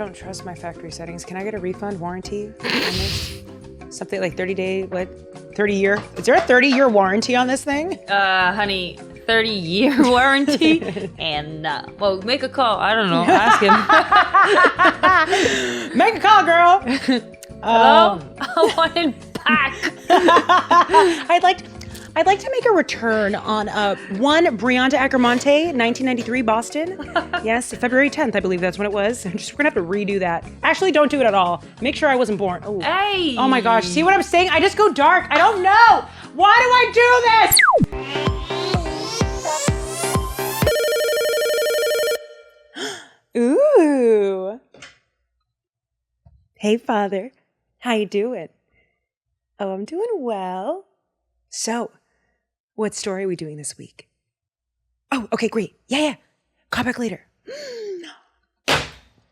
don't trust my factory settings. Can I get a refund warranty on this? Something like 30-day, 30-year? Is there a 30-year warranty on this thing? Honey, 30-year warranty? And well, make a call. I don't know. Ask him. Make a call, girl. Hello? I want it back. I'd like to make a return on one Brianda Agramonte, 1993, Boston. Yes, February 10th, I believe that's when it was. We're gonna have to redo that. Actually, don't do it at all. Make sure I wasn't born. Oh. Hey! Oh my gosh, see what I'm saying? I just go dark. I don't know. Why do I do this? Ooh. Hey, Father. How you doing? Oh, I'm doing well. So, what story are we doing this week? Oh, okay, great. Yeah. Call back later.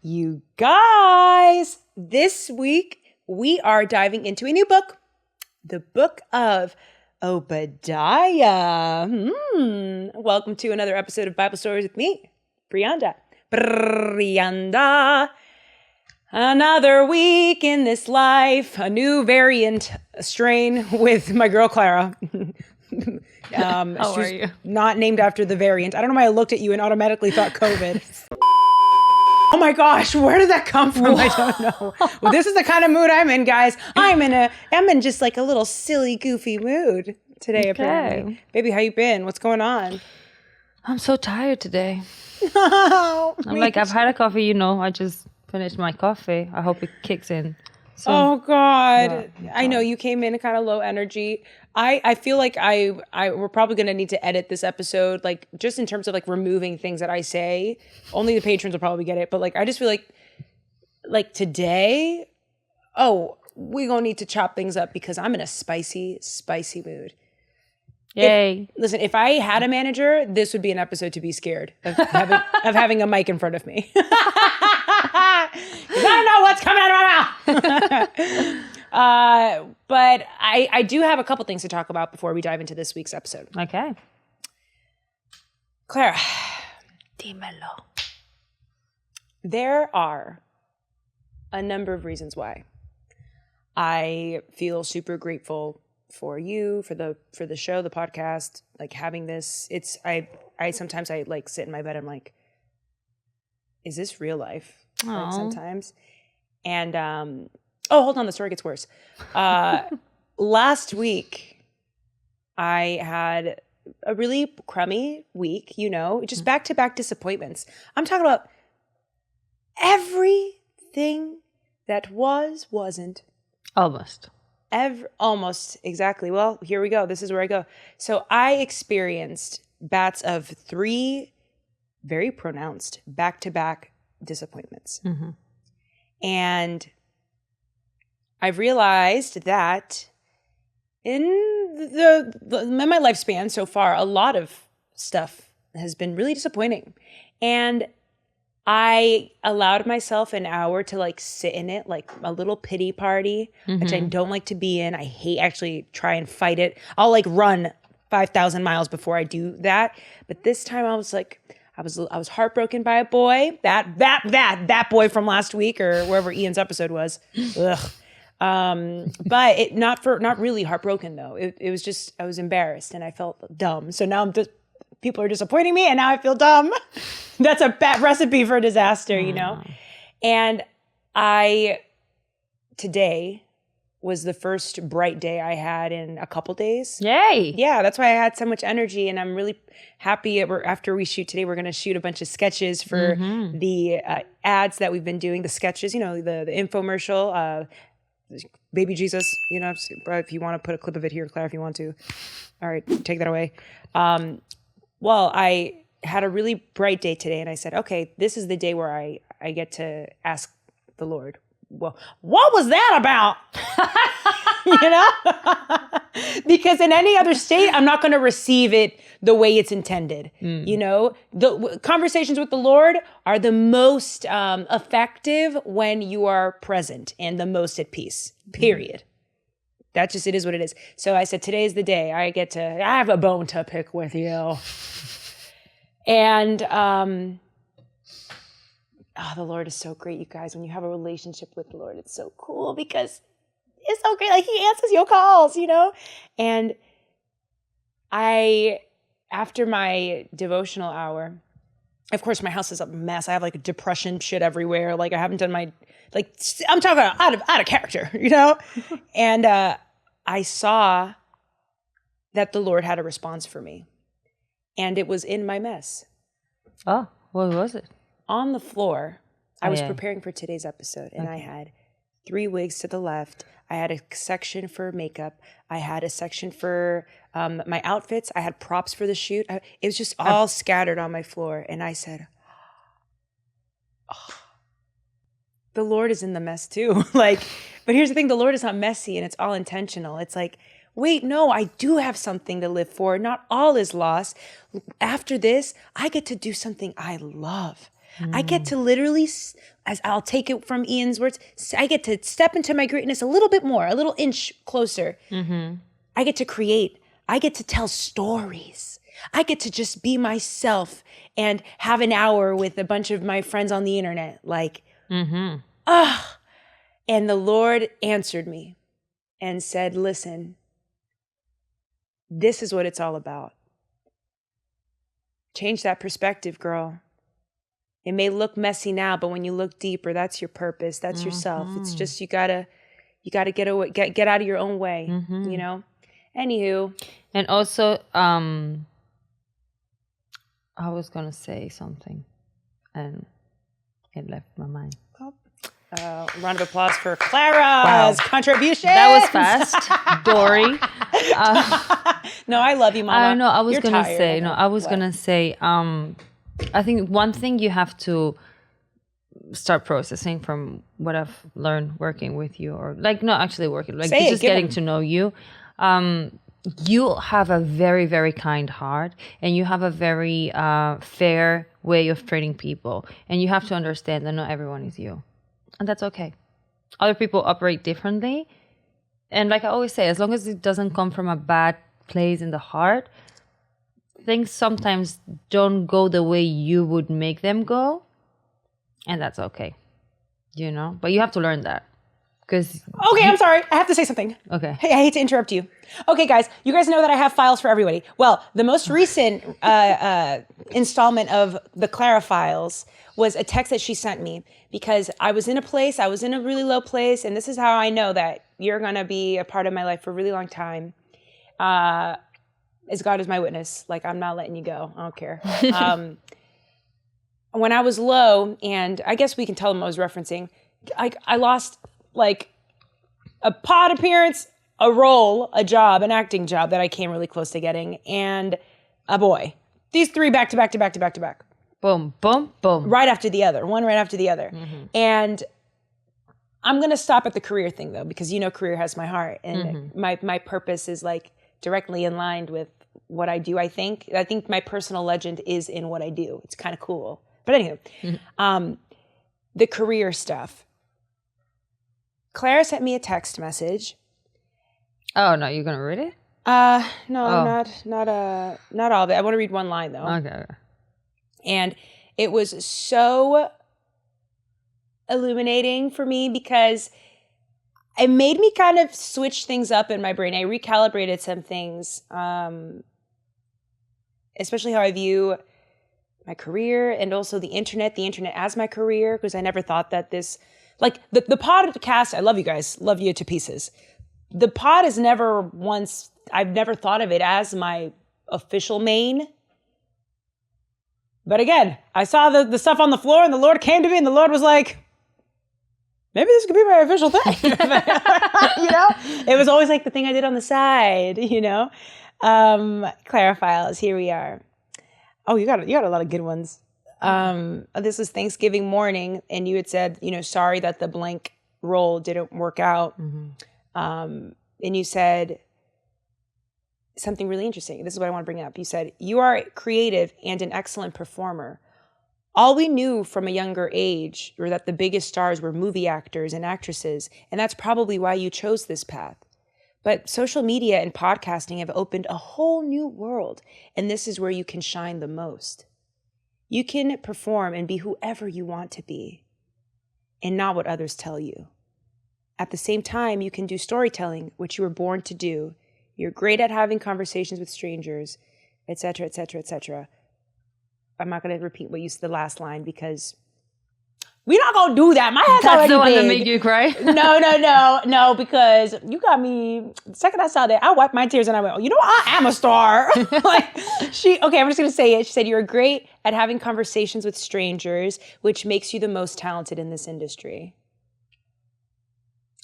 You guys, this week we are diving into a new book, the book of Obadiah. Welcome to another episode of Bible Stories with me, Brianda. Brianda. Another week in this life, a new variant strain with my girl Clara. How are you? Not named after the variant. I don't know why I looked at you and automatically thought COVID. Oh my gosh, where did that come from? I don't know. Well, this is the kind of mood I'm in, guys. I'm in just like a little silly, goofy mood today, apparently. Baby, how you been? What's going on? I'm so tired today. Oh, I've had a coffee, I just finished my coffee. I hope it kicks in. So, oh God. Yeah, I know you came in kind of low energy. I feel like we're probably going to need to edit this episode, like just in terms of like removing things that I say. Only the patrons will probably get it. But like, I just feel like today, we're going to need to chop things up because I'm in a spicy, spicy mood. Yay. Listen, if I had a manager, this would be an episode to be scared of having a mic in front of me. Because I don't know what's coming out of my mouth. But I do have a couple things to talk about before we dive into this week's episode. Okay. Clara. Dímelo. There are a number of reasons why I feel super grateful for you, for the show, the podcast, like having this. I sometimes like sit in my bed, I'm like, is this real life? Like sometimes. And hold on, the story gets worse. Last week I had a really crummy week, just back-to-back disappointments. I'm talking about everything that wasn't. Almost, exactly. Well, here we go. This is where I go. So I experienced bats of 3 very pronounced back-to-back disappointments. Mm-hmm. And I've realized that in my lifespan so far, a lot of stuff has been really disappointing. And I allowed myself an hour to like sit in it, like a little pity party, which I don't like to be in. I hate actually try and fight it. I'll like run 5,000 miles before I do that. But this time I was like, I was heartbroken by a boy, that boy from last week or wherever Ian's episode was. Ugh. But it not really heartbroken though. It was just, I was embarrassed and I felt dumb. So now people are disappointing me and now I feel dumb. That's a bad recipe for disaster, And today was the first bright day I had in a couple days. Yay. Yeah, that's why I had so much energy and I'm really happy. After we shoot today, we're going to shoot a bunch of sketches for the ads that we've been doing, the sketches, the infomercial, Baby Jesus, if you want to put a clip of it here, Claire, if you want to. All right, take that away. Well, I had a really bright day today and I said, okay, this is the day where I get to ask the Lord, well, what was that about? Because in any other state, I'm not going to receive it the way it's intended. The conversations with the Lord are the most effective when you are present and the most at peace, period. That just, it is what it is. So I said, today's the day I have a bone to pick with you. And the Lord is so great, you guys. When you have a relationship with the Lord, it's so cool because it's so great. Like, he answers your calls, you know? And after my devotional hour, of course, my house is a mess. I have like depression shit everywhere. Like, I haven't done I'm talking about out of character, you know? And I saw that the Lord had a response for me. And it was in my mess. Oh, what was it? On the floor. I was preparing for today's episode, and I had 3 wigs to the left. I had a section for makeup. I had a section for my outfits. I had props for the shoot. It was just all scattered on my floor. And I said, the Lord is in the mess too. Like, but here's the thing, the Lord is not messy, and it's all intentional. It's like, wait, no, I do have something to live for. Not all is lost. After this, I get to do something I love. I get to literally, as I'll take it from Ian's words, I get to step into my greatness a little bit more, a little inch closer. Mm-hmm. I get to create. I get to tell stories. I get to just be myself and have an hour with a bunch of my friends on the internet. Like, and the Lord answered me and said, listen, this is what it's all about. Change that perspective, girl. It may look messy now, but when you look deeper, that's your purpose. That's yourself. It's just, you gotta get away, get out of your own way, you know? Anywho. And also, I was going to say something and it left my mind. Round of applause for Clara's contribution. That was fast. Dory. No, I love you, Mama. No, I was going to say, I think one thing you have to start processing from what I've learned working with you, or like not actually working, like just getting to know you. You have a very, very kind heart, and you have a very fair way of treating people. And you have to understand that not everyone is you. And that's okay. Other people operate differently. And like I always say, as long as it doesn't come from a bad place in the heart, things sometimes don't go the way you would make them go. And that's okay. You know? But you have to learn that. Okay, I'm sorry. I have to say something. Okay. Hey, I hate to interrupt you. Okay, guys, you guys know that I have files for everybody. Well, the most recent installment of the La-Clara files was a text that she sent me because I was in a really low place, and this is how I know that you're going to be a part of my life for a really long time. As God is my witness. Like, I'm not letting you go. I don't care. When I was low, and I guess we can tell them I was referencing, I lost like a pod appearance, a role, a job, an acting job that I came really close to getting, and a boy. These 3 back to back to back to back to back. Boom, boom, boom. Right after the other. One right after the other. Mm-hmm. And I'm going to stop at the career thing, though, because you know career has my heart. And my purpose is like directly in line with what I do, I think. I think my personal legend is in what I do. It's kind of cool. But anywho, the career stuff. Clara sent me a text message. Oh, no, you're going to read it? No, not all of it. I want to read one line, though. Okay. And it was so illuminating for me because it made me kind of switch things up in my brain. I recalibrated some things, especially how I view my career and also the internet as my career, because I never thought that this, like the podcast, I love you guys, love you to pieces. The pod is I've never thought of it as my official main. But again, I saw the stuff on the floor and the Lord came to me and the Lord was like, maybe this could be my official thing. You know, it was always like the thing I did on the side, you know. La-Clara files, here we are. Oh, you got a lot of good ones. This was Thanksgiving morning, and you had said, you know, sorry that the blank role didn't work out. And you said something really interesting. This is what I want to bring up. You said, you are creative and an excellent performer. All we knew from a younger age were that the biggest stars were movie actors and actresses, and that's probably why you chose this path. But social media and podcasting have opened a whole new world, and this is where you can shine the most. You can perform and be whoever you want to be and not what others tell you. At the same time, you can do storytelling, which you were born to do. You're great at having conversations with strangers, etc., etc., etc. I'm not going to repeat what you said the last line because we're not going to do that. My head's That's already the one big. that made you cry? No, because you got me. The second I saw that, I wiped my tears and I went, oh, you know what? I am a star. Okay, I'm just going to say it. She said, you're great at having conversations with strangers, which makes you the most talented in this industry.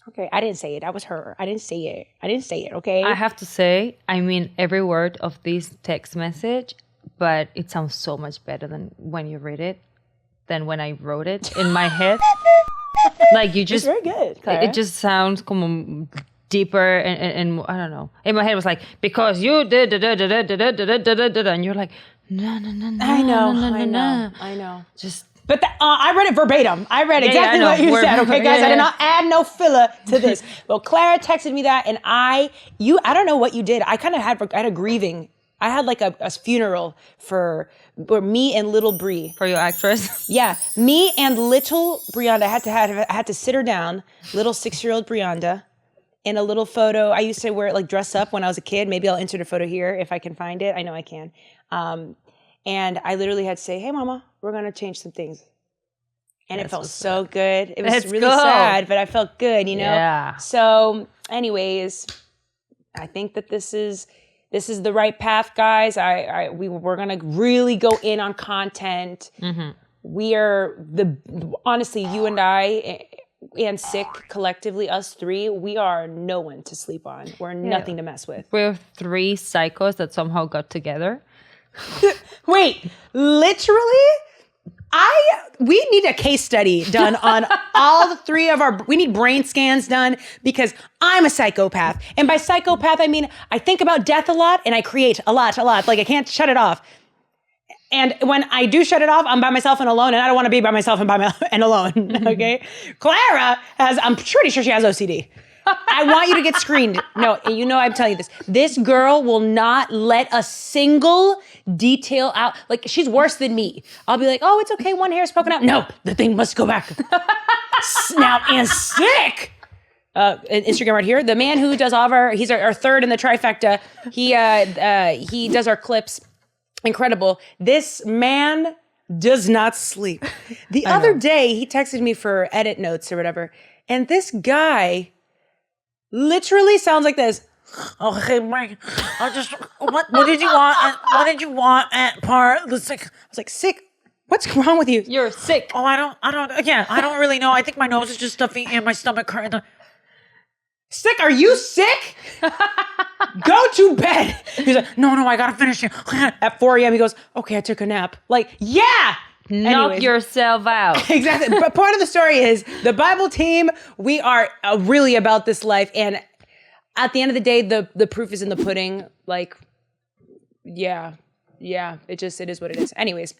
Okay, I didn't say it. That was her. I didn't say it, okay? I have to say, I mean every word of this text message, but it sounds so much better than when you read it, than when I wrote it in my head. Like you just... It's very good, Clara. It just sounds como deeper and I don't know. In my head it was like, because you did da-da-da-da-da-da-da-da-da-da, and you're like, no. I know. Just... But I read it verbatim. I read exactly what you said, okay, guys? I did not add no filler to this. Well, Clara texted me that, and I don't know what you did. I kind of had a grieving. I had like a funeral for me and little Bree. For your actress? Yeah, me and little Brianda. I had to sit her down, little 6-year-old Brianda, in a little photo. I used to wear it like dress up when I was a kid. Maybe I'll insert a photo here if I can find it. I know I can. And I literally had to say, hey, mama, we're going to change some things. And it felt so good. It was really sad, but I felt good, you know? Yeah. So anyways, I think that this is the right path, guys. We're going to really go in on content. Mm-hmm. We are honestly, you and I and Sick collectively, us three, we are no one to sleep on. We're nothing to mess with. We're 3 psychos that somehow got together. Wait, literally? We need a case study done on all the 3 of we need brain scans done because I'm a psychopath. And by psychopath, I mean, I think about death a lot and I create a lot. Like I can't shut it off. And when I do shut it off, I'm by myself and alone, and I don't want to be by myself and alone, okay? Clara I'm pretty sure she has OCD. I want you to get screened. No, you know I'm telling you this. This girl will not let a single detail out. Like, she's worse than me. I'll be like, oh, it's okay, one hair's poking out. No, the thing must go back. Now, and Sick. Instagram right here. The man who does all of he's our third in the trifecta. He does our clips. Incredible. This man does not sleep. The other day, he texted me for edit notes or whatever. And this guy literally sounds like this. Oh, hey, Mike. What did you want? What did you want at part? The Sick. I was like, Sick. What's wrong with you? You're sick. Oh, I don't really know. I think my nose is just stuffy and my stomach hurts. Sick? Are you sick? Go to bed. He's like, no, I gotta finish it. At 4 a.m. he goes, okay, I took a nap. Like, yeah. Knock yourself out. Exactly. But part of the story is the Bible team, we are really about this life. And at the end of the day, the proof is in the pudding. Like, yeah, it is what it is. Anyways,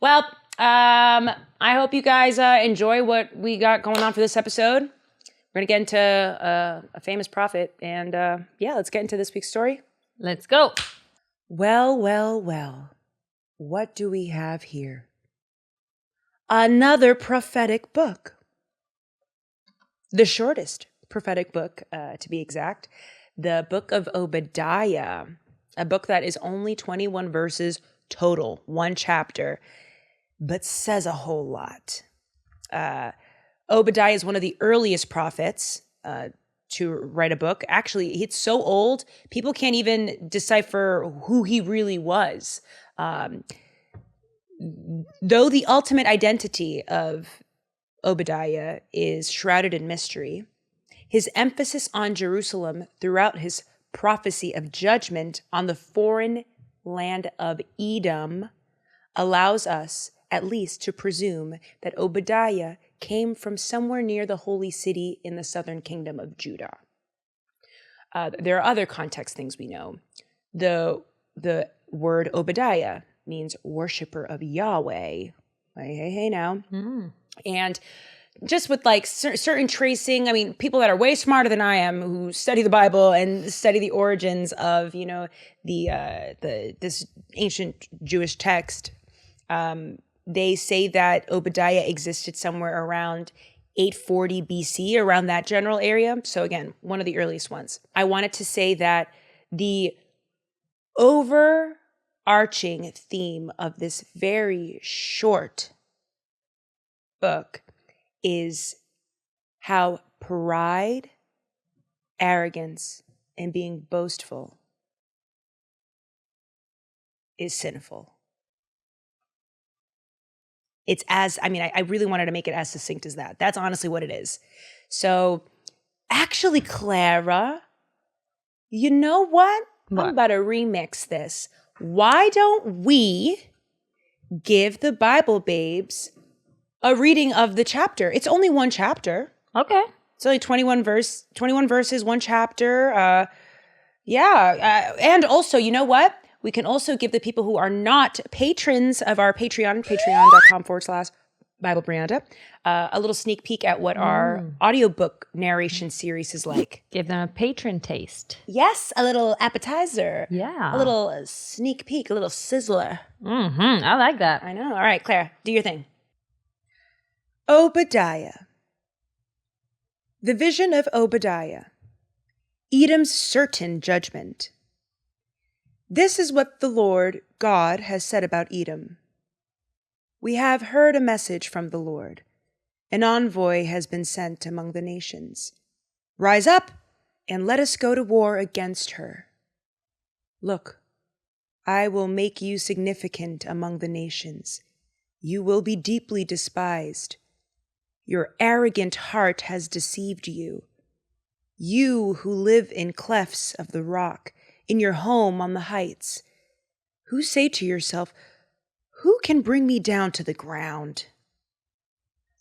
well, I hope you guys enjoy what we got going on for this episode. We're going to get into a famous prophet. And let's get into this week's story. Let's go. Well. What do we have here? Another prophetic book. The shortest prophetic book, to be exact. The book of Obadiah. A book that is only 21 verses total. 1 chapter. But says a whole lot. Obadiah is one of the earliest prophets to write a book. Actually, it's so old, people can't even decipher who he really was. Though the ultimate identity of Obadiah is shrouded in mystery, his emphasis on Jerusalem throughout his prophecy of judgment on the foreign land of Edom allows us at least to presume that Obadiah came from somewhere near the holy city in the southern kingdom of Judah. There are other context things we know. The word Obadiah means worshiper of Yahweh. Hey now. Mm. And just with like certain tracing, I mean, people that are way smarter than I am who study the Bible and study the origins of, this ancient Jewish text, They say that Obadiah existed somewhere around 840 BC, around that general area. So again, one of the earliest ones. I wanted to say that the overarching theme of this very short book is how pride, arrogance, and being boastful is sinful. I really wanted to make it as succinct as that. That's honestly what it is. So actually, Clara, you know what? I'm about to remix this. Why don't we give the Bible babes a reading of the chapter? It's only one chapter. Okay. It's only 21 verses, one chapter. And also, you know what? We can also give the people who are not patrons of our Patreon, patreon.com/Bible Brianda, a little sneak peek at what our audiobook narration series is like. Give them a patron taste. Yes, a little appetizer. Yeah. A little sneak peek, a little sizzler. I like that. I know. All right, Claire, do your thing. Obadiah. The vision of Obadiah. Edom's certain judgment. This is what the Lord God has said about Edom. We have heard a message from the Lord. An envoy has been sent among the nations. Rise up and let us go to war against her. Look, I will make you significant among the nations. You will be deeply despised. Your arrogant heart has deceived you. You who live in clefts of the rock, in your home on the heights, who say to yourself, who can bring me down to the ground?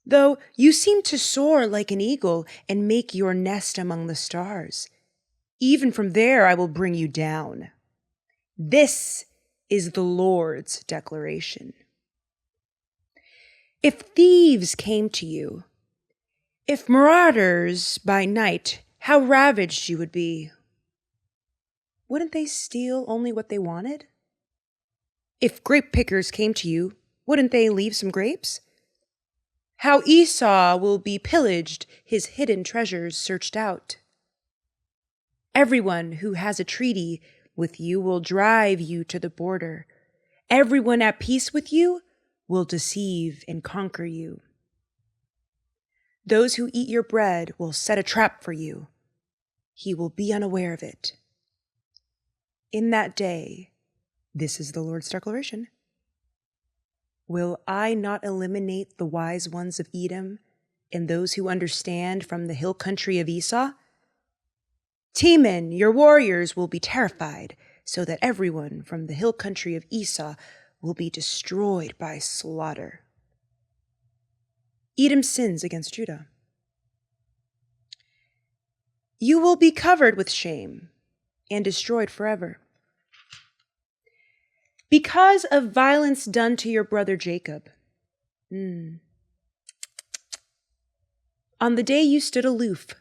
Though you seem to soar like an eagle and make your nest among the stars, even from there I will bring you down. This is the Lord's declaration. If thieves came to you, if marauders by night, how ravaged you would be. Wouldn't they steal only what they wanted? If grape pickers came to you, wouldn't they leave some grapes? How Esau will be pillaged, his hidden treasures searched out. Everyone who has a treaty with you will drive you to the border. Everyone at peace with you will deceive and conquer you. Those who eat your bread will set a trap for you. He will be unaware of it. In that day, this is the Lord's declaration. Will I not eliminate the wise ones of Edom and those who understand from the hill country of Esau? Teman, your warriors will be terrified, so that everyone from the hill country of Esau will be destroyed by slaughter. Edom sins against Judah. You will be covered with shame and destroyed forever. Because of violence done to your brother Jacob. On the day you stood aloof,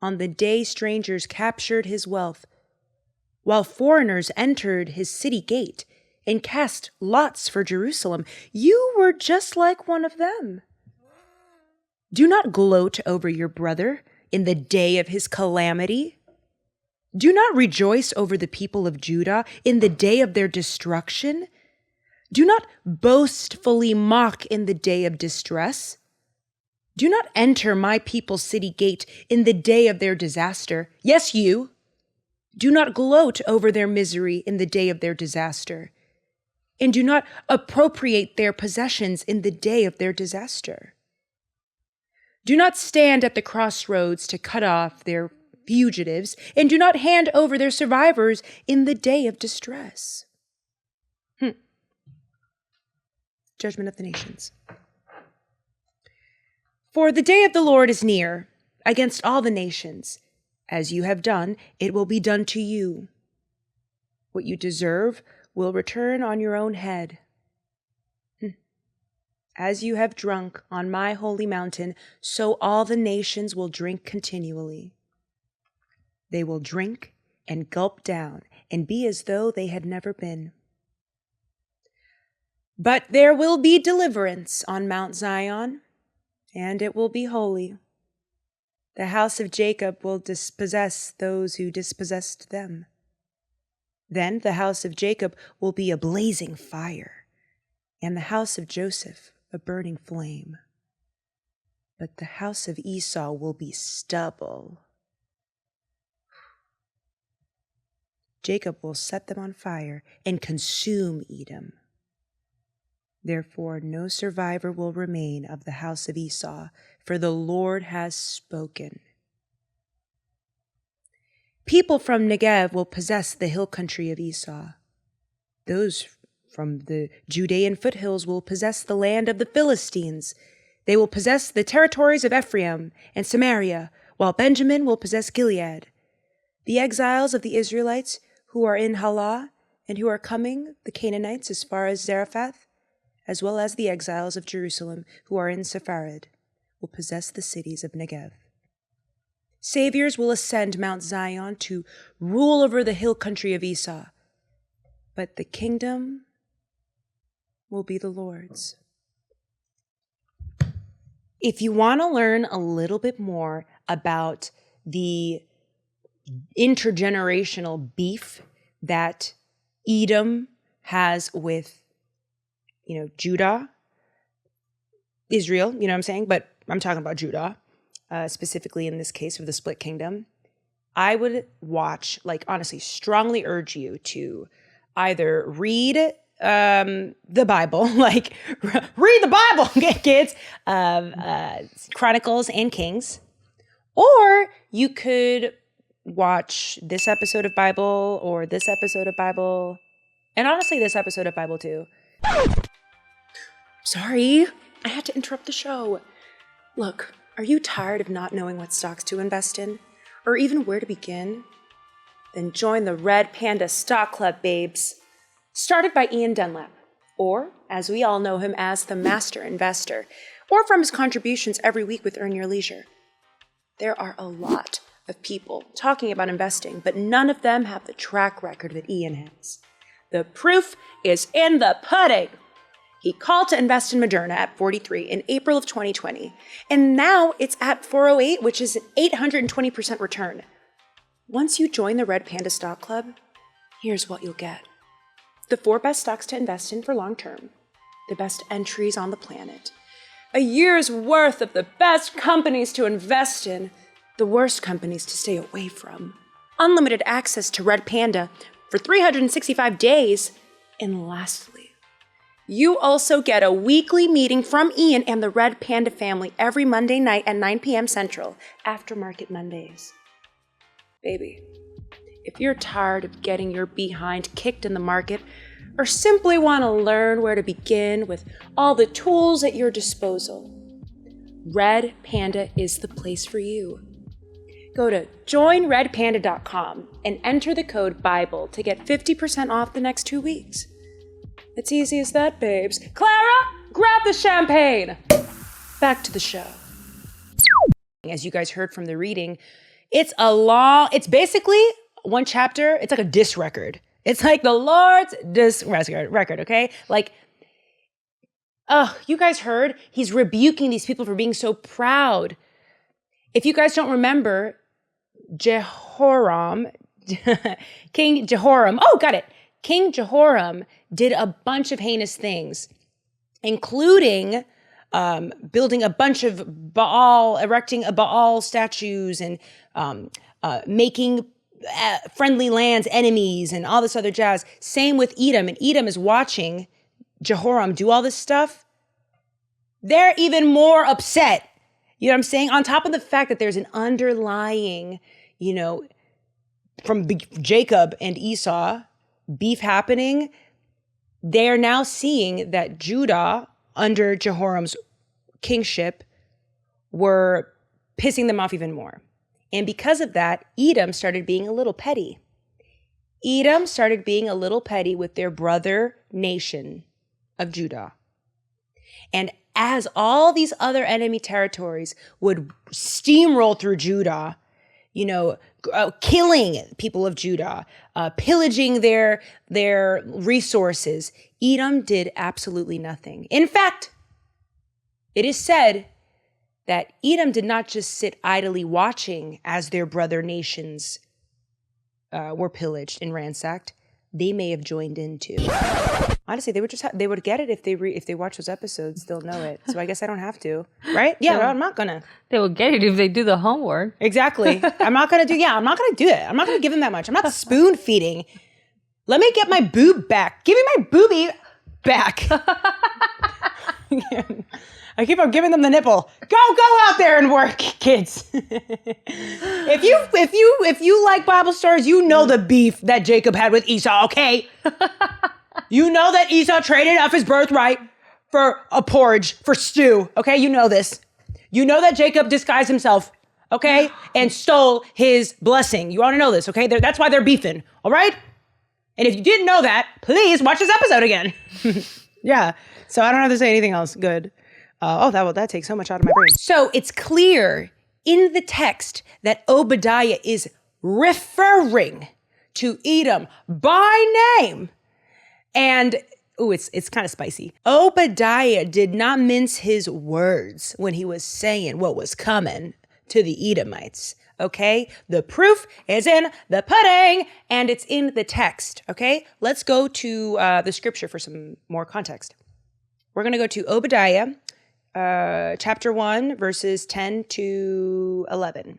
on the day strangers captured his wealth, while foreigners entered his city gate and cast lots for Jerusalem, you were just like one of them. Do not gloat over your brother in the day of his calamity. Do not rejoice over the people of Judah in the day of their destruction. Do not boastfully mock in the day of distress. Do not enter my people's city gate in the day of their disaster. Yes, you. Do not gloat over their misery in the day of their disaster. And do not appropriate their possessions in the day of their disaster. Do not stand at the crossroads to cut off their fugitives, and do not hand over their survivors in the day of distress. Judgment of the nations. For the day of the Lord is near against all the nations. As you have done, it will be done to you. What you deserve will return on your own head. As you have drunk on my holy mountain, so all the nations will drink continually. They will drink and gulp down and be as though they had never been. But there will be deliverance on Mount Zion, and it will be holy. The house of Jacob will dispossess those who dispossessed them. Then the house of Jacob will be a blazing fire, and the house of Joseph a burning flame. But the house of Esau will be stubble. Jacob will set them on fire and consume Edom. Therefore, no survivor will remain of the house of Esau, for the Lord has spoken. People from Negev will possess the hill country of Esau. Those from the Judean foothills will possess the land of the Philistines. They will possess the territories of Ephraim and Samaria, while Benjamin will possess Gilead. The exiles of the Israelites who are in Halah and who are coming, the Canaanites as far as Zarephath, as well as the exiles of Jerusalem who are in Sepharad, will possess the cities of Negev. Saviors will ascend Mount Zion to rule over the hill country of Esau, but the kingdom will be the Lord's. If you want to learn a little bit more about the intergenerational beef that Edom has with Judah, Israel, you know what I'm saying? But I'm talking about Judah, specifically in this case of the split kingdom. I would watch, honestly, strongly urge you to either read the Bible, read the Bible, kids, Chronicles and Kings, or you could watch this episode of Bible or this episode of Bible, and honestly, this episode of Bible too. Sorry, I had to interrupt the show. Look, are you tired of not knowing what stocks to invest in, or even where to begin? Then join the Red Panda Stock Club, babes. Started by Ian Dunlap, or as we all know him as the Master Investor, or from his contributions every week with Earn Your Leisure. There are a lot of people talking about investing, but none of them have the track record that Ian has. The proof is in the pudding. He called to invest in Moderna at 43 in April of 2020, and now it's at 408, which is an 820% return. Once you join the Red Panda Stock Club, here's what you'll get. The 4 best stocks to invest in for long term, the best entries on the planet, a year's worth of the best companies to invest in, the worst companies to stay away from, unlimited access to Red Panda for 365 days, and lastly, you also get a weekly meeting from Ian and the Red Panda family every Monday night at 9 p.m. Central, after Market Mondays. Baby, if you're tired of getting your behind kicked in the market, or simply want to learn where to begin with all the tools at your disposal, Red Panda is the place for you. Go to joinredpanda.com and enter the code BIBLE to get 50% off the next 2 weeks. It's easy as that, babes. Clara, grab the champagne. Back to the show. As you guys heard from the reading, it's basically one chapter. It's like a diss record. It's like the Lord's diss record, okay? You guys heard? He's rebuking these people for being so proud. If you guys don't remember, Jehoram, King Jehoram, King Jehoram did a bunch of heinous things, including building a bunch of erecting a Baal statues and making friendly lands enemies and all this other jazz. Same with Edom. And Edom is watching Jehoram do all this stuff. They're even more upset. You know what I'm saying? On top of the fact that there's an underlying, from Jacob and Esau, beef happening, they are now seeing that Judah, under Jehoram's kingship, were pissing them off even more. And because of that, Edom started being a little petty. Edom started being a little petty with their brother nation of Judah. And as all these other enemy territories would steamroll through Judah, killing people of Judah, pillaging their resources. Edom did absolutely nothing. In fact, it is said that Edom did not just sit idly watching as their brother nations were pillaged and ransacked. They may have joined in too. Honestly, they would get it if they watch those episodes. They'll know it. So I guess I don't have to, right? Yeah, I'm not gonna. They will get it if they do the homework. Exactly. I'm not gonna do it. I'm not gonna give them that much. I'm not spoon feeding. Let me get my boob back. Give me my boobie back. I keep on giving them the nipple. Go out there and work, kids. If you like Bible stories, you know the beef that Jacob had with Esau, okay? You know that Esau traded off his birthright for a porridge, for stew, okay? You know this. You know that Jacob disguised himself, okay? And stole his blessing. You ought to know this, okay? That's why they're beefing, all right? And if you didn't know that, please watch this episode again. Yeah, so I don't have to say anything else good. That takes so much out of my brain. So it's clear in the text that Obadiah is referring to Edom by name. And, it's kind of spicy. Obadiah did not mince his words when he was saying what was coming to the Edomites, okay? The proof is in the pudding, and it's in the text, okay? Let's go to the scripture for some more context. We're going to go to Obadiah, chapter 1, verses 10 to 11,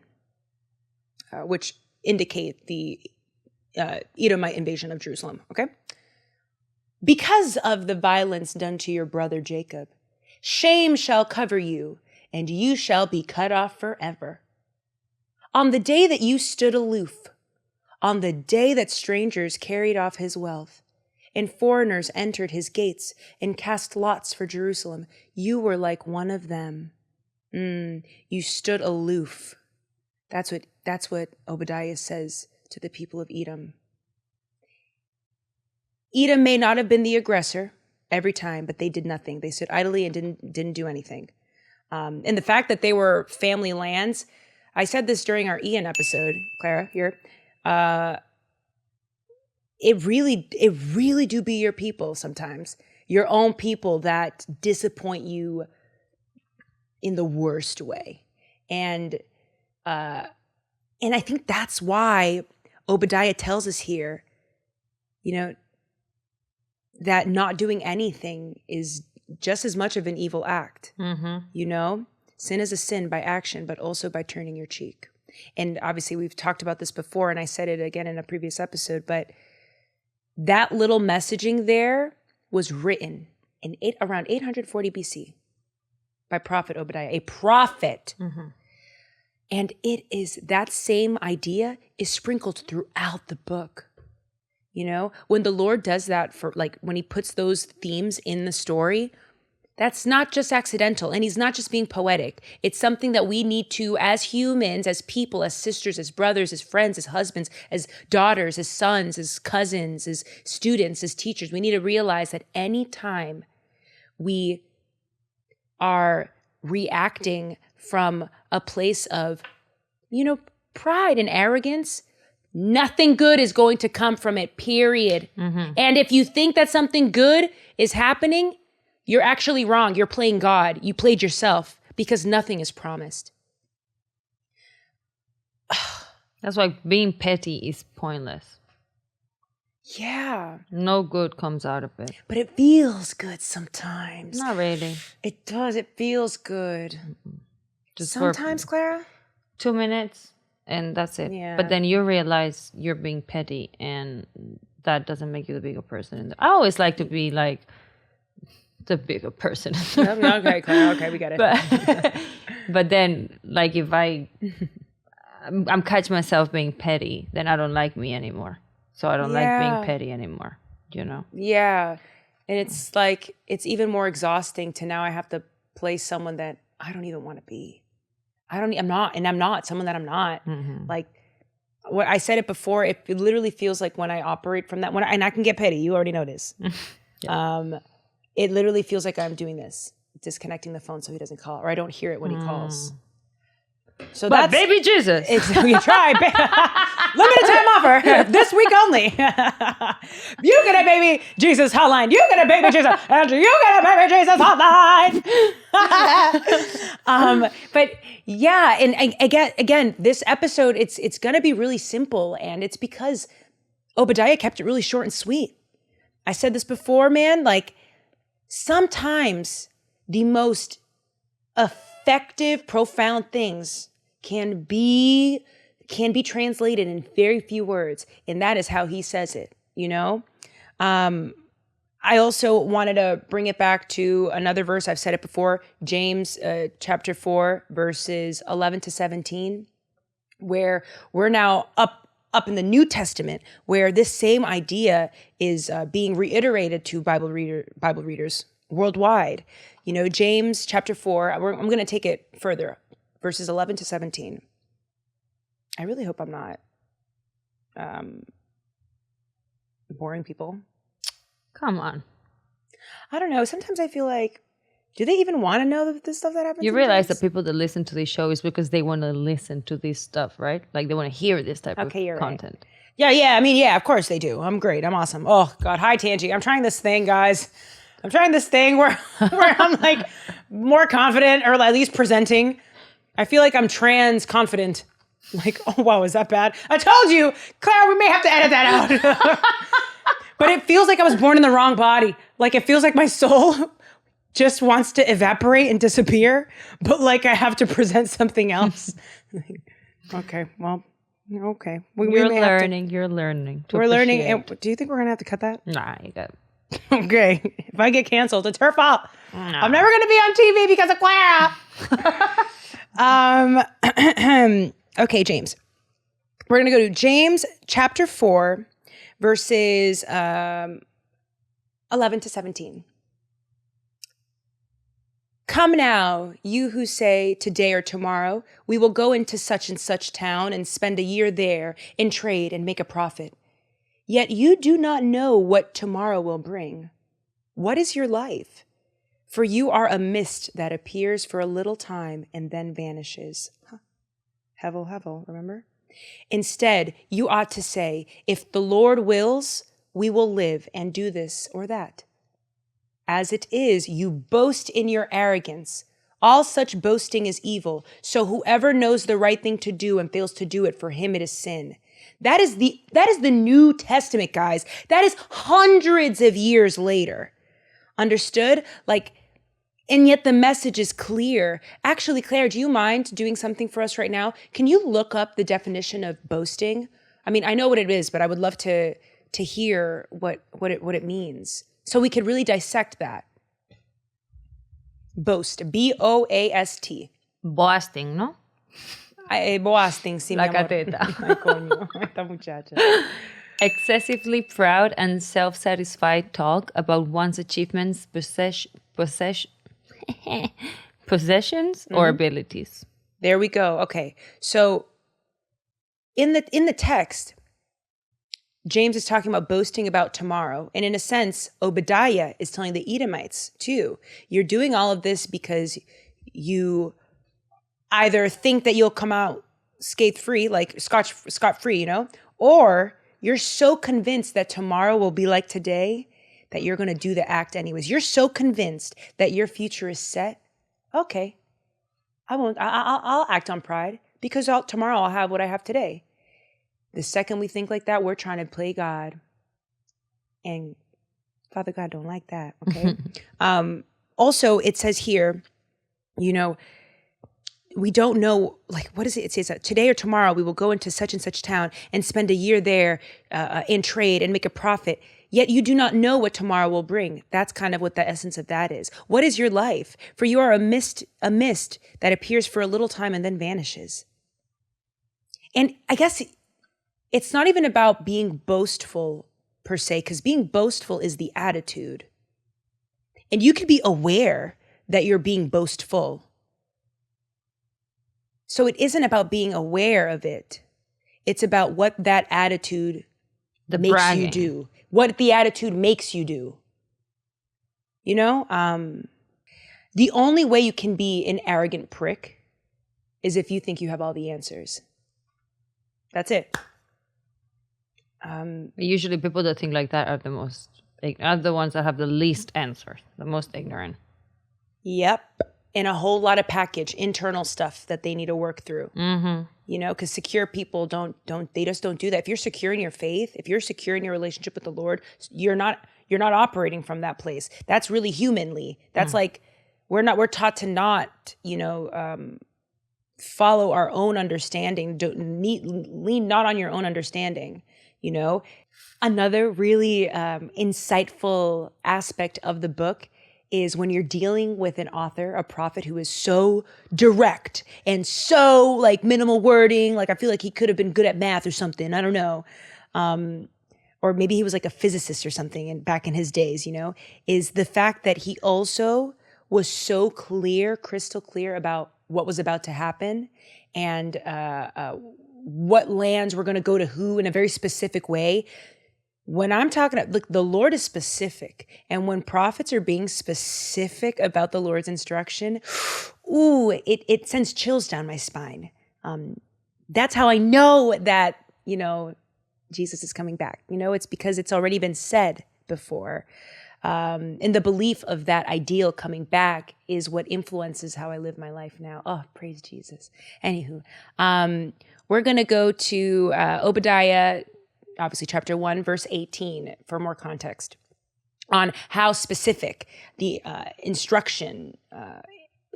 which indicate the Edomite invasion of Jerusalem, okay? Because of the violence done to your brother Jacob, shame shall cover you, and you shall be cut off forever. On the day that you stood aloof, on the day that strangers carried off his wealth, and foreigners entered his gates and cast lots for Jerusalem, you were like one of them. You stood aloof. That's what Obadiah says to the people of Edom. Edom may not have been the aggressor every time, but they did nothing. They stood idly and didn't do anything. And the fact that they were family lands, I said this during our Ian episode, Clara, here. It really do be your people sometimes. Your own people that disappoint you in the worst way. And I think that's why Obadiah tells us here, that not doing anything is just as much of an evil act. Mm-hmm. Sin is a sin by action, but also by turning your cheek. And obviously we've talked about this before, and I said it again in a previous episode, but that little messaging there was written in around 840 BC by prophet Obadiah, a prophet. Mm-hmm. And that same idea is sprinkled throughout the book. When the Lord does that when he puts those themes in the story, that's not just accidental, and he's not just being poetic. It's something that we need to, as humans, as people, as sisters, as brothers, as friends, as husbands, as daughters, as sons, as cousins, as students, as teachers, we need to realize that any time we are reacting from a place of, pride and arrogance, nothing good is going to come from it, period. Mm-hmm. And if you think that something good is happening, you're actually wrong. You're playing God. You played yourself, because nothing is promised. That's why being petty is pointless. Yeah. No good comes out of it. But it feels good sometimes. Not really. It does. It feels good. Mm-mm. Just sometimes, Clara? 2 minutes. And that's it. Yeah. But then you realize you're being petty, and that doesn't make you the bigger person. I always like to be like the bigger person. Okay, Clara. Okay, we got it. But then, if I'm catch myself being petty, then I don't like me anymore. So I don't like being petty anymore. Yeah, and it's it's even more exhausting to now I have to play someone that I don't even want to be. I'm not someone that I'm not. Mm-hmm. What I said it before, it literally feels like when I operate from that, and I can get petty, you already know this. Yeah. It literally feels like I'm doing this, disconnecting the phone so he doesn't call, or I don't hear it when he calls. So but baby Jesus. You try. Limited time offer this week only. You get a baby Jesus hotline. You get a baby Jesus. And you get a baby Jesus hotline. But yeah, and again, this episode, it's going to be really simple, and it's because Obadiah kept it really short and sweet. I said this before, man. Like sometimes the most effective, profound things can be translated in very few words, and that is how he says it, you know? I also wanted to bring it back to another verse. I've said it before, James chapter 4, verses 11 to 17, where we're now up in the New Testament, where this same idea is being reiterated to Bible readers worldwide. You know, James chapter 4, I'm going to take it further, verses 11 to 17. I really hope I'm not boring people. Come on. I don't know. Sometimes I feel like, do they even want to know the stuff that happens? You realize that people that listen to this show is because they want to listen to this stuff, right? Like they want to hear this type of content. Right. Yeah. I mean, yeah, of course they do. I'm great. I'm awesome. Oh, God. Hi, Tangi. I'm trying this thing, guys. I'm trying this thing where I'm like more confident, or at least presenting. I feel like I'm trans confident. Like, oh, wow, is that bad? I told you, Clara, we may have to edit that out. But it feels like I was born in the wrong body. Like, it feels like my soul just wants to evaporate and disappear, but like I have to present something else. Okay, well, okay. You're learning. We're learning. And do you think we're going to have to cut that? Nah, you got it. Okay. If I get canceled, it's her fault. No. I'm never going to be on TV because of Clara. Okay, James. We're going to go to James chapter 4, verses 11 to 17. Come now, you who say today or tomorrow, we will go into such and such town and spend a year there in trade and make a profit. Yet you do not know what tomorrow will bring. What is your life? For you are a mist that appears for a little time and then vanishes. Hevel, hevel, remember? Instead, you ought to say, if the Lord wills, we will live and do this or that. As it is, you boast in your arrogance. All such boasting is evil. So whoever knows the right thing to do and fails to do it, for him it is sin. That is the New Testament, guys. That is hundreds of years later. Understood? Like, and yet the message is clear. Actually, Claire, do you mind doing something for us right now? Can you look up the definition of boasting? I mean, I know what it is, but I would love to hear what it means, so we could really dissect that. Boast, B-O-A-S-T. Boasting, ¿no? Boasting, sí, La mi amor. cateta. Ay, coño, esta muchacha. Excessively proud and self-satisfied talk about one's achievements, possessions, or abilities. There we go. Okay, so in the text, James is talking about boasting about tomorrow. And in a sense, Obadiah is telling the Edomites too, you're doing all of this because you either think that you'll come out scathe-free, like scot-free, you know, or you're so convinced that tomorrow will be like today that you're going to do the act anyways. You're so convinced that your future is set. Okay, I won't. I'll act on pride because tomorrow I'll have what I have today. The second we think like that, we're trying to play God. And Father God don't like that, okay? Also, it says here, you know, we don't know, like, what is it? It says today or tomorrow we will go into such and such town and spend a year there in trade and make a profit. Yet you do not know what tomorrow will bring. That's kind of what the essence of that is. What is your life? For you are a mist that appears for a little time and then vanishes. And I guess it's not even about being boastful per se, because being boastful is the attitude. And you could be aware that you're being boastful. So it isn't about being aware of it. It's about what that attitude makes you do. What the attitude makes you do. You know? The only way you can be an arrogant prick is if you think you have all the answers. That's it. Usually people that think like that are the ones that have the least answers, the most ignorant. Yep. And a whole lot of internal stuff that they need to work through. You know, because secure people they just don't do that. If you're secure in your faith, if you're secure in your relationship with the Lord, you're not operating from that place. That's really humanly. That's like, we're taught to not, follow our own understanding. Lean not on your own understanding, you know. Another really insightful aspect of the book is when you're dealing with an author, a prophet who is so direct and so like minimal wording, like I feel like he could have been good at math or something, I don't know. Or maybe he was like a physicist or something back in his days, you know, is the fact that he also was so clear, crystal clear about what was about to happen and what lands were going to go to who in a very specific way. When I'm talking about, look, the Lord is specific. And when prophets are being specific about the Lord's instruction, it sends chills down my spine. That's how I know that, you know, Jesus is coming back. You know, it's because it's already been said before. And the belief of that ideal coming back is what influences how I live my life now. Oh, praise Jesus. Anywho, we're going to go to Obadiah, obviously chapter 1, verse 18, for more context on how specific the instruction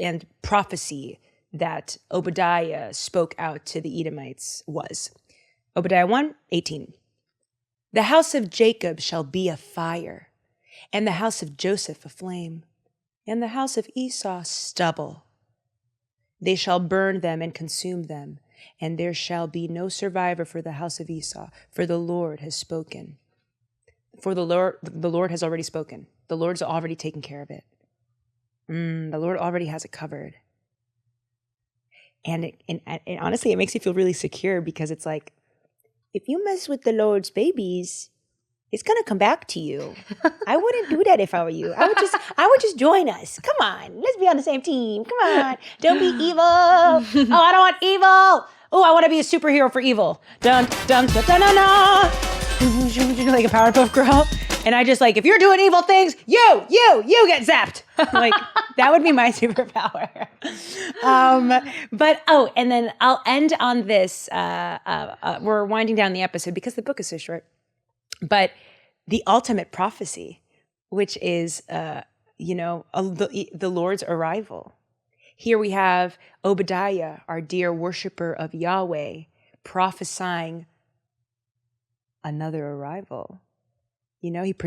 and prophecy that Obadiah spoke out to the Edomites was. Obadiah 1:18. The house of Jacob shall be a fire, and the house of Joseph a flame, and the house of Esau stubble. They shall burn them and consume them, and there shall be no survivor for the house of Esau, for the Lord has spoken. For the Lord has already spoken. The Lord's already taken care of it. The Lord already has it covered. And honestly, it makes you feel really secure because it's like, if you mess with the Lord's babies, it's gonna come back to you. I wouldn't do that if I were you. I would just join us. Come on, let's be on the same team. Come on, don't be evil. Oh, I don't want evil. Oh, I want to be a superhero for evil. Dun dun dun dun dun dun. Like a Powerpuff Girl. And I just like, if you're doing evil things, you get zapped. Like, that would be my superpower. And then I'll end on this. We're winding down the episode because the book is so short. But the ultimate prophecy, which is, the Lord's arrival. Here we have Obadiah, our dear worshiper of Yahweh, prophesying another arrival. You know, it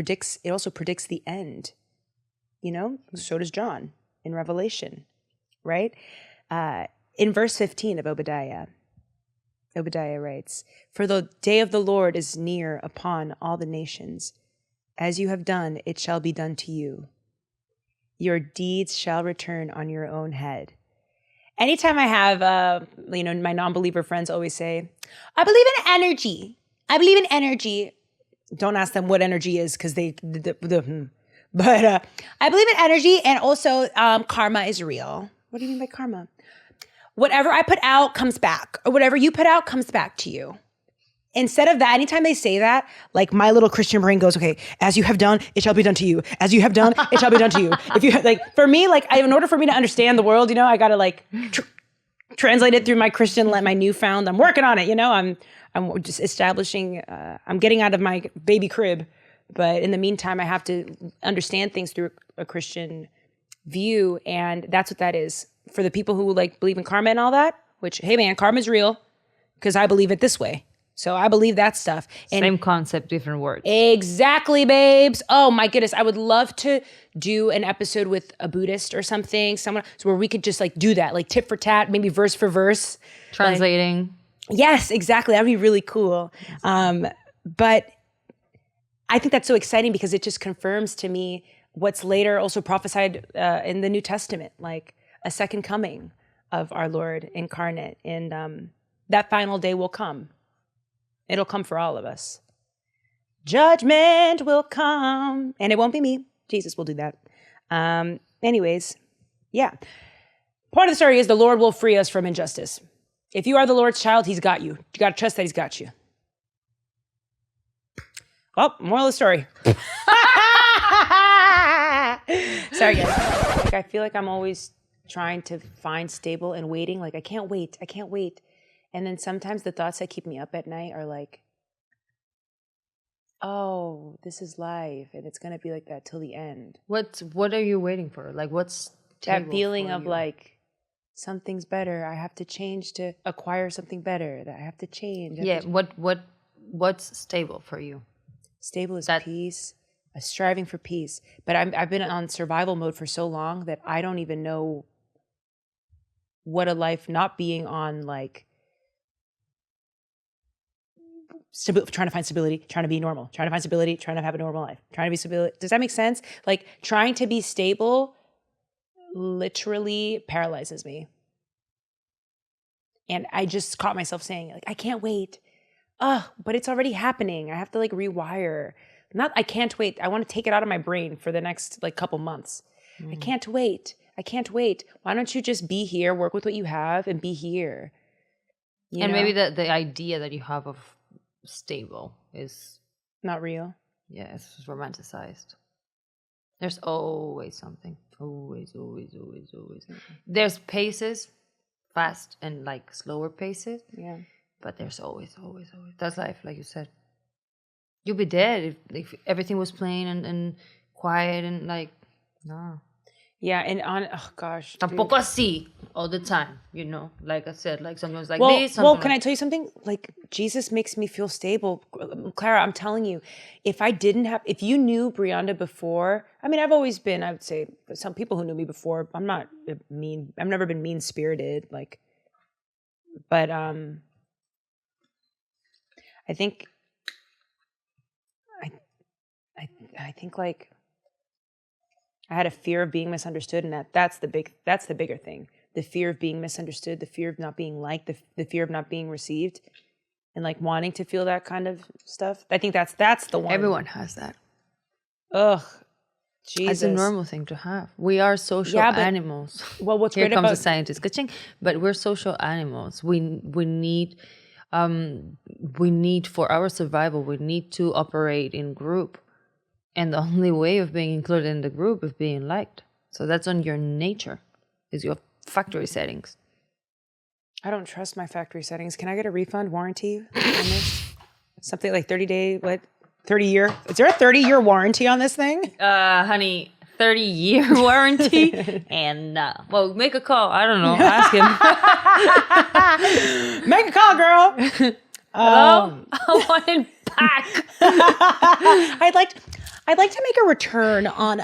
also predicts the end. You know, so does John in Revelation, right? In verse 15 of Obadiah writes, "For the day of the Lord is near upon all the nations. As you have done, it shall be done to you. Your deeds shall return on your own head." Anytime I have, my non-believer friends always say, I believe in energy. I believe in energy. Don't ask them what energy is because but I believe in energy, and also karma is real. What do you mean by karma? Whatever I put out comes back, or whatever you put out comes back to you. Instead of that, anytime they say that, like my little Christian brain goes, okay, as you have done, it shall be done to you. As you have done, it shall be done to you. If you for me, in order for me to understand the world, I got to translate it through my Christian, my newfound. I'm working on it. I'm just establishing. I'm getting out of my baby crib, but in the meantime, I have to understand things through a Christian view, and that's what that is for the people who believe in karma and all that. Which, hey man, karma is real because I believe it this way. So I believe that stuff. And same concept, different words. Exactly, babes. Oh my goodness. I would love to do an episode with a Buddhist or something, someone where we could just do that, tit for tat, maybe verse for verse. Translating. Yes, exactly. That'd be really cool. But I think that's so exciting because it just confirms to me what's later also prophesied in the New Testament, like a second coming of our Lord incarnate. And that final day will come. It'll come for all of us. Judgment will come. And it won't be me. Jesus will do that. Anyways, yeah. Point of the story is the Lord will free us from injustice. If you are the Lord's child, he's got you. You got to trust that he's got you. Well, moral of the story. Sorry, guys. Like, I feel like I'm always trying to find stable and waiting. Like, I can't wait. And then sometimes the thoughts that keep me up at night are like, oh, this is life. And it's going to be like that till the end. What are you waiting for? Like, what's that feeling of like, something's better. I have to change to acquire something better. That I have to change. What's stable for you? Stable is peace. Striving for peace. But I've been on survival mode for so long that I don't even know what a life not being on like trying to find stability, trying to be normal, trying to find stability, trying to have a normal life, trying to be stability. Does that make sense? Like trying to be stable literally paralyzes me. And I just caught myself saying like, I can't wait. But it's already happening. I have to like rewire. I can't wait. I want to take it out of my brain for the next like couple months. I can't wait. Why don't you just be here, work with what you have and be here? You know? Maybe the idea that you have of stable is not real. Yeah, it's romanticized. There's always something. Always. There's paces, fast and like slower paces. Yeah. But there's always. That's life, like you said. You'd be dead if everything was plain and quiet and like, no. Yeah, and gosh. Tampoco así all the time, you know. Like I said, like sometimes like this. Well, can I tell you something? Like Jesus makes me feel stable. Clara, I'm telling you, if you knew Brianda before, I mean, I've always been, I would say, some people who knew me before, I'm not mean. I've never been mean-spirited, like, but I think like I had a fear of being misunderstood, and that's the bigger thing. The fear of being misunderstood, the fear of not being liked, the fear of not being received, and like wanting to feel that kind of stuff. I think that's the one. Everyone has that. Ugh, Jesus. It's a normal thing to have. We are social animals. Well, what's Here great comes about the scientist, ka-ching. But we're social animals. We need for our survival. We need to operate in group. And the only way of being included in the group is being liked. So that's on your nature, is your factory settings. I don't trust my factory settings. Can I get a refund warranty on this? Something like 30-day, 30-year? Is there a 30-year warranty on this thing? Honey, 30-year warranty? And well, make a call. I don't know. Ask him. Make a call, girl. Hello? I want it back. I'd like to make a return on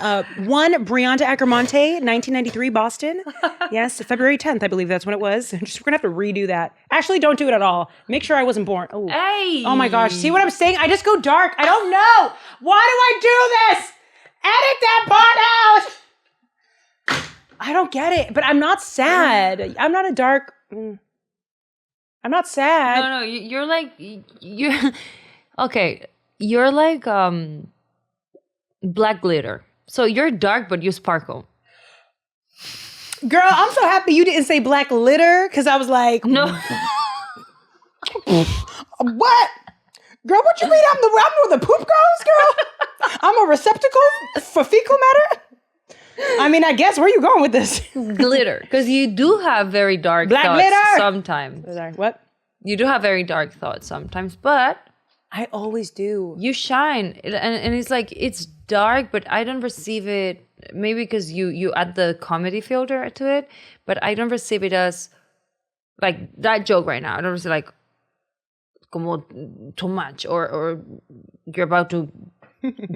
one Brianda Ackermonte, 1993, Boston. Yes, February 10th, I believe that's when it was. We're gonna have to redo that. Actually, don't do it at all. Make sure I wasn't born. Oh, hey. Oh my gosh! See what I'm saying? I just go dark. I don't know. Why do I do this? Edit that part out. I don't get it, but I'm not sad. I'm not a dark. I'm not sad. No, you're like okay. You're like black glitter. So you're dark, but you sparkle. Girl, I'm so happy you didn't say black litter, because I was like, no. What? Girl, what you mean? I'm where the poop goes, girl? I'm a receptacle for fecal matter? I mean, I guess, where are you going with this? Glitter. Because you do have very dark black thoughts glitter sometimes. Sorry, what? You do have very dark thoughts sometimes, but I always do. You shine. And it's like, it's dark, but I don't receive it, maybe because you add the comedy filter to it, but I don't receive it as, like, that joke right now. I don't receive, like, como too much, or you're about to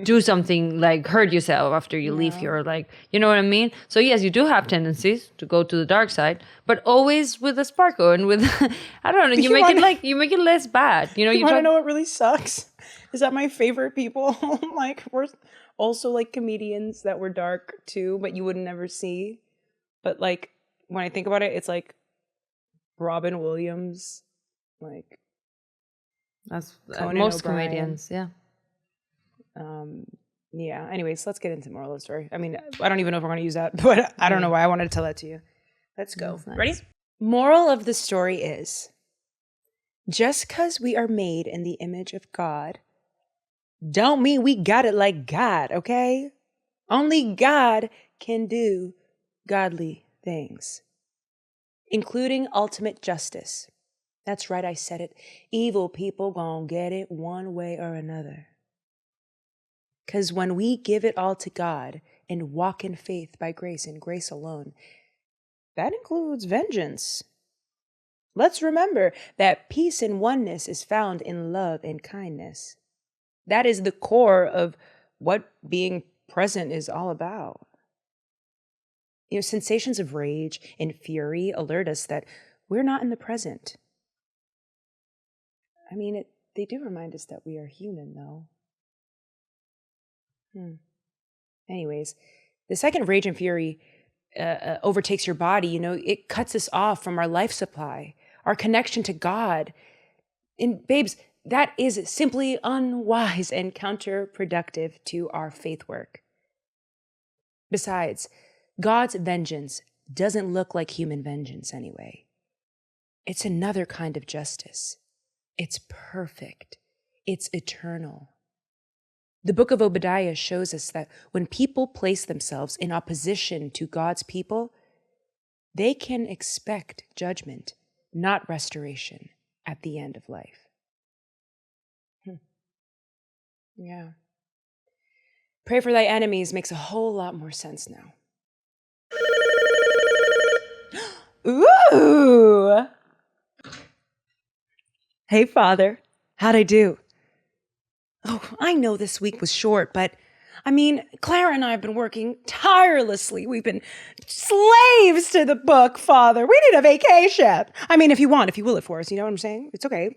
do something, like, hurt yourself after you leave here, or, like, you know what I mean? So, yes, you do have tendencies to go to the dark side, but always with a sparkle and with, I don't know, you make it less bad. You know, you want to know what really sucks? Is that my favorite people, like, we're also, like, comedians that were dark, too, but you would never see. But, like, when I think about it, it's, like, Robin Williams, like... That's most comedians, yeah. Yeah. Anyways, let's get into moral of the story. I mean, I don't even know if we're going to use that, but I don't know why I wanted to tell that to you. Let's go. That's nice. Ready? Moral of the story is, just because we are made in the image of God, don't mean we got it like God, okay? Only God can do godly things, including ultimate justice. That's right, I said it. Evil people gonna get it one way or another. Because when we give it all to God and walk in faith by grace and grace alone, that includes vengeance. Let's remember that peace and oneness is found in love and kindness. That is the core of what being present is all about. Sensations of rage and fury alert us that we're not in the present. I mean, they do remind us that we are human, though. Anyways, the second rage and fury overtakes your body, it cuts us off from our life supply, our connection to God. And babes, that is simply unwise and counterproductive to our faith work. Besides, God's vengeance doesn't look like human vengeance anyway. It's another kind of justice. It's perfect. It's eternal. The book of Obadiah shows us that when people place themselves in opposition to God's people, they can expect judgment, not restoration, at the end of life. Yeah. Pray for thy enemies makes a whole lot more sense now. Ooh! Hey, Father. How'd I do? Oh, I know this week was short, but Clara and I have been working tirelessly. We've been slaves to the book, Father. We need a vacation. If you will it for us, you know what I'm saying? It's okay.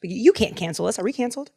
You can't cancel us. Are we canceled?